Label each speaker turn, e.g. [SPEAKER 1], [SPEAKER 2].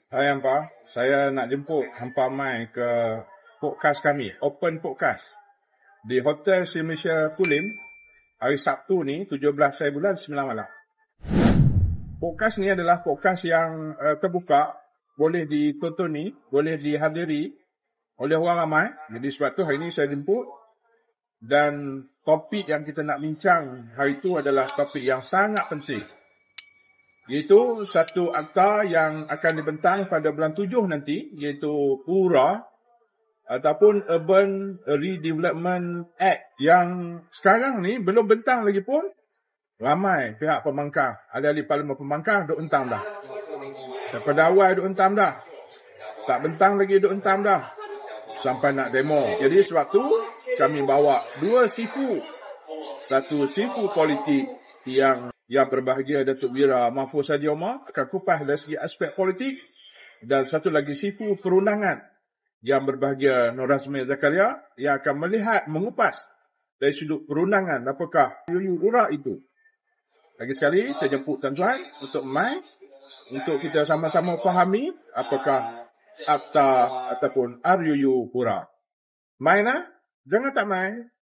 [SPEAKER 1] Hai hampa, saya nak jemput hampa mai ke podcast kami, Open Podcast di Hotel Sri Malaysia Kulim hari Sabtu ni 17 hari bulan 9 malam. Podcast ni adalah podcast yang terbuka, boleh ditontoni, boleh dihadiri oleh orang ramai. Jadi sebab tu hari ni saya jemput, dan topik yang kita nak bincang hari itu adalah topik yang sangat penting, iaitu satu akta yang akan dibentang pada bulan 7 nanti, iaitu URA ataupun Urban Redevelopment Act, yang sekarang ni belum bentang lagi pun ramai pihak pembangkang, ahli-ahli parlimen pembangkang duk entam dah. Daripada awal duk entam dah, tak bentang lagi duk entam dah, sampai nak demo. Jadi sebab tu kami bawa dua sifu, satu sifu politik yang berbahagia, Datuk Wira Mahfuz Hadi Omar, akan kupas dari segi aspek politik, dan satu lagi sifu perundangan yang berbahagia Nur Azmi Zakaria, yang akan melihat, mengupas dari sudut perundangan apakah URA itu. Lagi sekali saya jemput tuan-tuan untuk mai, untuk kita sama-sama fahami apakah akta ataupun RUU URA. Mai nak? Jangan tak mai.